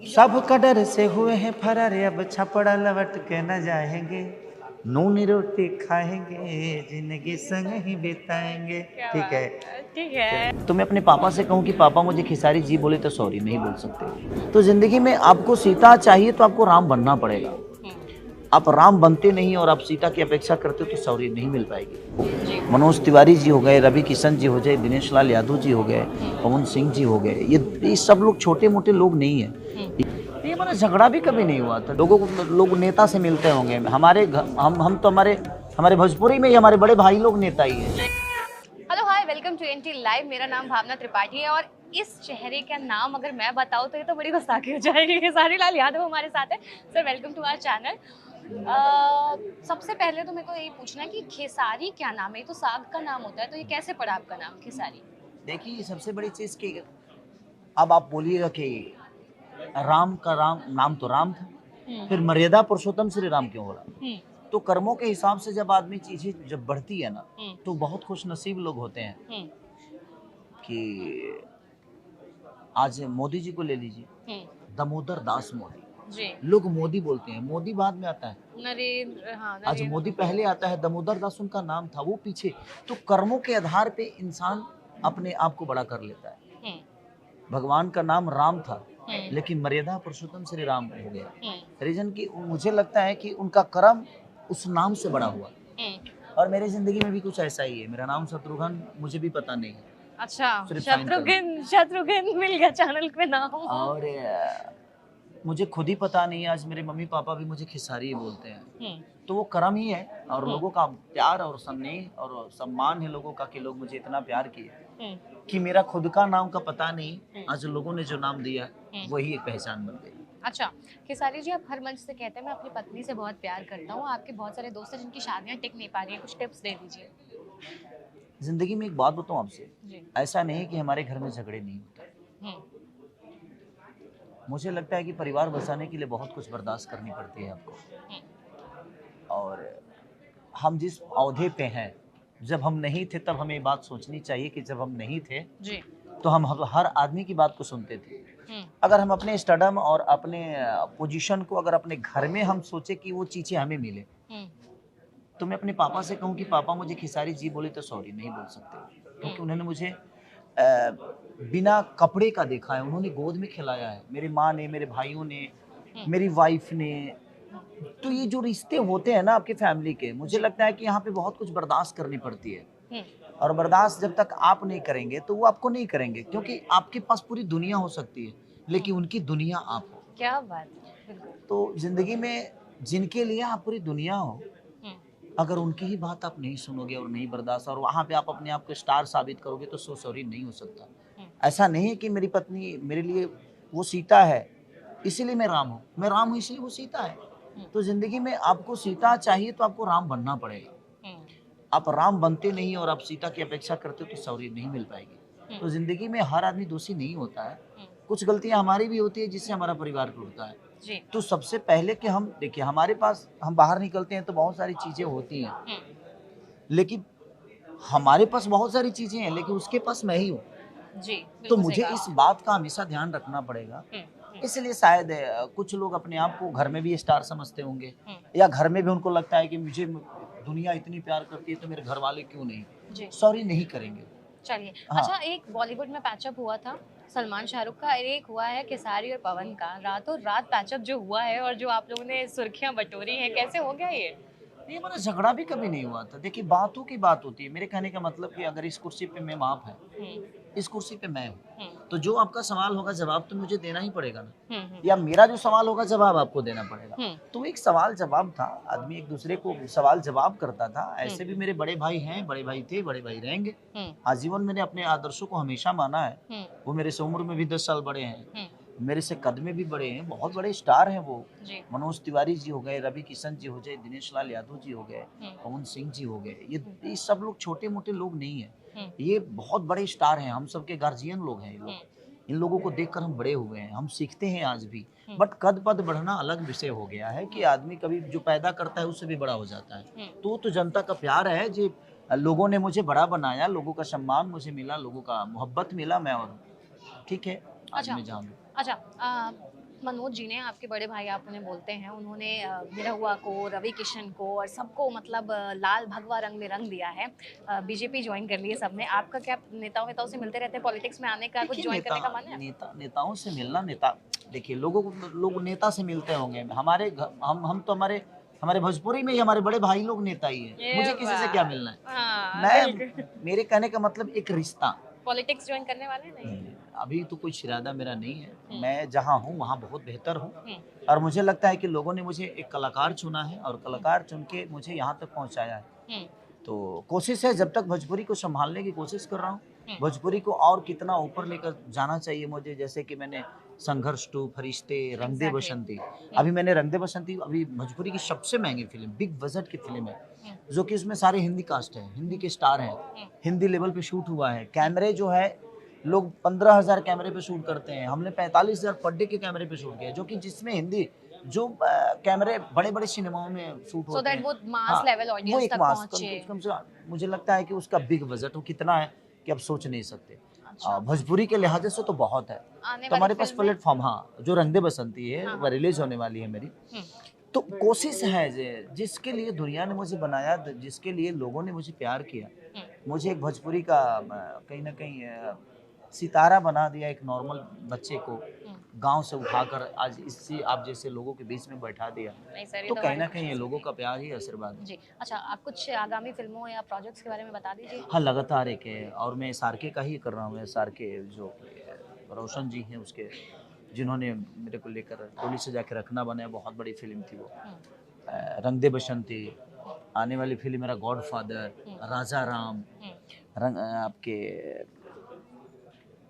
सब कदर से हुए हैं फरार, अब छपड़ा लौट के न जाएंगे, नून रोटी खाएंगे, जिंदगी संग ही बिताएंगे। क्या ठीक है। बात है, ठीक है। तो मैं अपने पापा से कहूँ कि पापा मुझे खिसारी जी बोले तो सॉरी नहीं बोल सकते। तो जिंदगी में आपको सीता चाहिए तो आपको राम बनना पड़ेगा। आप राम बनते नहीं और आप सीता की अपेक्षा करते हो तो सॉरी नहीं मिल पाएगी। जी। मनोज तिवारी जी हो गए, रवि किशन जी हो गए, दिनेश लाल यादव जी हो गए, पवन सिंह जी हो गए, ये सब लोग छोटे मोटे लोग नहीं है। ये हमारा झगड़ा भी कभी नहीं हुआ था। लोगों को लोग नेता से मिलते होंगे, हमारे हम तो हमारे भोजपुरी में ही हमारे बड़े भाई लोग नेता ही है। Hello hi, welcome to NT live. मेरा नाम भावना त्रिपाठी है और इस चेहरे का नाम अगर मैं बताऊं तो ये तो बड़ी गुस्ताखी हो जाएगी। खेसारी लाल यादव हमारे साथ है। Sir welcome to our channel. सबसे पहले तो मेरे को यही पूछना है कि खेसारी क्या नाम है? ये तो साग का नाम होता है, तो ये कैसे पड़ा आपका नाम खेसारी? देखिए सबसे बड़ी चीज की, अब आप बोलिएगा कि राम का राम नाम तो राम था, फिर मर्यादा पुरुषोत्तम श्री राम क्यों हो रहा? तो कर्मों के हिसाब से जब आदमी चीजें जब बढ़ती है ना, तो बहुत खुश नसीब लोग होते हैं कि आज मोदी जी को ले लीजिए, दामोदर दास मोदी जी। लोग मोदी बोलते हैं, मोदी बाद में आता है। नरेंद्र, हाँ आज नरेंद्र मोदी मोदी। पहले आता है, दामोदर दास उनका नाम था, वो पीछे। तो कर्मों के आधार पे इंसान अपने आप को बड़ा कर लेता है। भगवान का नाम राम था, लेकिन मर्यादा पुरुषोत्तम श्री राम हो गया। रीजन की मुझे लगता है कि उनका कर्म उस नाम से बड़ा हुआ। और मेरी जिंदगी में भी कुछ ऐसा ही है। मेरा नाम शत्रुघ्न मुझे भी पता नहीं है, अच्छा, सिर्फ साइन कर दिया। शत्रुघ्न शत्रुघ्न मिल गया चैनल पे नाम। और मुझे खुद ही पता नहीं है, आज मेरे मम्मी पापा भी मुझे खिसारी ही बोलते हैं। तो वो कर्म ही है, और लोगों का प्यार और स्नेह और सम्मान है लोगों का, कि लोग मुझे इतना प्यार किए कि मेरा खुद का नाम का पता नहीं, आज लोगों ने जो नाम दिया वही एक पहचान बन गई। अच्छा, खेसारी जी, आप हर मंच से कहते हैं मैं अपनी पत्नी से बहुत प्यार करता हूँ। आपके बहुत सारे दोस्त हैं जिनकी शादियां टिक नहीं पा रही हैं, कुछ टिप्स दे दीजिए। जिंदगी में एक बात बताऊं आपसे, जी। ऐसा नहीं कि हमारे घर में झगड़े नहीं होते। मुझे लगता है कि परिवार बसाने के लिए बहुत कुछ बर्दाश्त करनी पड़ती है आपको। और हम जिस औहदे पे हैं, जब हम नहीं थे तब हमें बात सोचनी चाहिए कि जब हम नहीं थे जी। तो हम हर आदमी की बात को सुनते थे। अगर हम अपने स्टडम और अपने पोजीशन को अगर अपने घर में हम सोचे कि वो चीजें हमें मिले, तो मैं अपने पापा से कहूँ कि पापा मुझे खिसारी जी बोले तो सॉरी नहीं बोल सकते, क्योंकि उन्होंने मुझे बिना कपड़े का देखा है, उन्होंने गोद में खिलाया है, मेरी माँ ने, मेरे भाइयों ने, मेरी वाइफ ने। तो ये जो रिश्ते होते हैं ना आपकी फैमिली के, मुझे लगता है कि यहाँ पे बहुत कुछ बर्दाश्त करनी पड़ती है। और बर्दाश्त जब तक आप नहीं करेंगे तो वो आपको नहीं करेंगे, क्योंकि आपके पास पूरी दुनिया हो सकती है, लेकिन उनकी दुनिया आप हो। क्या बात है। तो जिंदगी में जिनके लिए आप पूरी दुनिया हो, अगर उनकी ही बात आप नहीं सुनोगे और नहीं बर्दाश्त, और वहां पे आप अपने आप को स्टार साबित करोगे, तो सो सॉरी नहीं हो सकता। ऐसा नहीं है कि मेरी पत्नी मेरे लिए वो सीता है इसीलिए मैं राम हूँ, मैं राम हूँ इसलिए वो सीता है। तो जिंदगी में आपको सीता चाहिए तो आपको राम बनना पड़ेगा। आप राम बनते नहीं और आप सीता की अपेक्षा करते हो तो सॉरी नहीं मिल पाएगी। तो जिंदगी में हर आदमी दोषी नहीं होता है, कुछ गलतियां हमारी भी होती है जिससे हमारा परिवार टूटता है। तो सबसे पहले कि हम देखिए, हमारे पास हम बाहर निकलते हैं तो बहुत सारी चीजें होती हैं, लेकिन हमारे पास बहुत सारी चीजें हैं लेकिन उसके पास मैं ही हूँ। जी, तो बिल्कुल सही मुझे कहा। इस बात का हमेशा ध्यान रखना पड़ेगा। इसलिए शायद कुछ लोग अपने आप को घर में भी स्टार समझते होंगे, या घर में भी उनको लगता है कि मुझे दुनिया इतनी प्यार करती है तो मेरे घर वाले क्यों नहीं सॉरी नहीं करेंगे। चलिए। हाँ। अच्छा, एक बॉलीवुड में पैचअप हुआ था सलमान शाहरुख का, और एक हुआ है खेसारी और पवन का। रातों रात पैचअप जो हुआ है और जो आप लोगों ने सुर्खियां बटोरी हैं, कैसे हो गया ये? ये हमारा झगड़ा भी कभी नहीं हुआ था। देखिए बातों की बात होती है। मेरे कहने का मतलब कि अगर इस कुर्सी पे मैं आप है, इस कुर्सी पे मैं हूँ, तो जो आपका सवाल होगा जवाब तो मुझे देना ही पड़ेगा ना, या मेरा जो सवाल होगा जवाब आपको देना पड़ेगा। तो एक सवाल जवाब था, आदमी एक दूसरे को सवाल जवाब करता था। ऐसे भी मेरे बड़े भाई हैं, बड़े भाई थे, बड़े भाई रहेंगे। आजीवन मैंने अपने आदर्शों को हमेशा माना है। वो मेरे से उम्र में भी 10 साल बड़े हैं, मेरे से कद में भी बड़े हैं, बहुत बड़े स्टार हैं वो। मनोज तिवारी जी हो गए, रवि किशन जी हो गए, दिनेश लाल यादव जी हो गए, पवन सिंह जी हो गए। ये सब लोग छोटे मोटे लोग नहीं है, ये बहुत बड़े स्टार हैं, हम सबके गार्जियन लोग हैं ये लोग। इन लोगों को देखकर हम बड़े हुए हैं, हम सीखते हैं आज भी। बट कद पद बढ़ना अलग विषय हो गया है, कि आदमी कभी जो पैदा करता है उससे भी बड़ा हो जाता है। तो जनता का प्यार है जी, लोगों ने मुझे बड़ा बनाया, लोगों का सम्मान मुझे मिला, लोगों का मोहब्बत मिला, मैं और ठीक है आज अच्छा। मैं जानूँ। अच्छा, मनोज जी ने, आपके बड़े भाई आप उन्हें बोलते हैं, उन्होंने निरहुआ को, रवि किशन को और सबको मतलब लाल भगवा रंग में रंग दिया है। बीजेपी ज्वाइन कर ली है सबने। आपका क्या नेताओं से मिलते रहते हैं, पॉलिटिक्स में आने का, कुछ ज्वाइन करने का मन है? नेताओं से मिलना, देखिए लोग नेता से मिलते होंगे। हम तो हमारे भोजपुरी में ही हमारे बड़े भाई लोग नेता ही है। मुझे किसी से क्या मिलना है? मेरे कहने का मतलब एक रिश्ता। पॉलिटिक्स ज्वाइन करने वाले नहीं? अभी तो कोई इरादा मेरा नहीं है। मैं जहाँ हूँ वहाँ बहुत बेहतर हूँ और मुझे लगता है कि लोगों ने मुझे एक कलाकार चुना है और कलाकार चुन के मुझे यहाँ तक पहुँचाया है। तो कोशिश है, जब तक भोजपुरी को संभालने की कोशिश कर रहा हूँ, भोजपुरी को और कितना ऊपर लेकर जाना चाहिए मुझे। जैसे कि मैंने संघर्ष 2, फरिश्ते, रंग दे बसंती, अभी मैंने रंग दे बसंती अभी भोजपुरी की सबसे महंगी फिल्म, बिग बजट की फिल्म है, जो कि उसमें सारे हिंदी कास्ट है, हिंदी के स्टार हैं, हिंदी लेवल पे शूट हुआ है। कैमरे जो है, लोग 15,000 कैमरे पे शूट करते हैं, हमने 45,000 पर डे के कैमरे पे शूट किया, जो कि जिसमें हिंदी जो कैमरे बड़े बड़े सिनेमाओं में शूट होते हैं, वो मास लेवल ऑडियंस तक पहुंचे। कम से मुझे लगता है कि उसका बिग बजट वो कितना है कि आप सोच नहीं सकते। भोजपुरी के लिहाज से तो बहुत है। तो हमारे पास प्लेटफॉर्म, हाँ, जो रंग दे बसंती है वो रिलीज होने वाली है मेरी। तो कोशिश है जिसके लिए दुनिया ने मुझे बनाया, जिसके लिए लोगों ने मुझे प्यार किया, मुझे एक भोजपुरी का कहीं ना कहीं सितारा बना दिया, एक नॉर्मल बच्चे को गांव से उठाकर आज इससे आप जैसे लोगों के बीच में बैठा दिया। तो कहीं ना कहीं ये लोगों का प्यार ही आशीर्वाद जी। अच्छा, आप कुछ आगामी फिल्मों या प्रोजेक्ट्स के बारे में बता दीजिए। हाँ, लगातार एक है और मैं SRK का ही कर रहा हूँ। SRK जो रोशन जी हैं, उसके जिन्होंने मेरे को लेकर डोली से जाके रखना बनाया, बहुत बड़ी फिल्म थी वो। रंग दे बसंती, आने वाली फिल्म मेरा गॉडफादर, राजा राम, आपके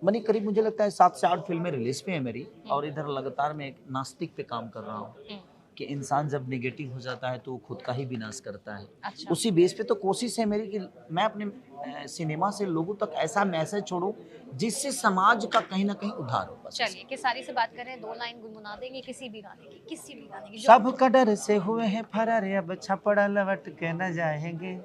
मनी करीब मुझे लगता है 7 से 8 फिल्में रिलीज पे है मेरी। और इधर लगातार मैं एक नास्तिक पे काम कर रहा हूँ कि इंसान जब नेगेटिव हो जाता है तो वो खुद का ही विनाश करता है। अच्छा। उसी बेस पे तो कोशिश है मेरी कि मैं अपने सिनेमा से लोगों तक ऐसा मैसेज छोड़ूं जिससे समाज का कहीं ना कहीं उद्धार हो। चलिए, केसारी से बात करें, 2 लाइन गुनगुना देंगे किसी भी गाने की सब कदर से हुए हैं फरार, अब छपड़ा लौट के न जाएंगे,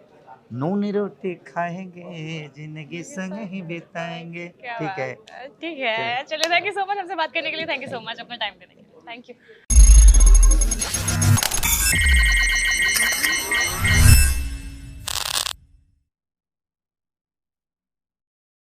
नून रोटी खाएंगे, जिंदगी संग ही बिताएंगे। ठीक है, चलिए, थैंक यू सो मच हमसे बात करने के लिए। थैंक यू सो मच अपना टाइम देने के लिए। Thank you.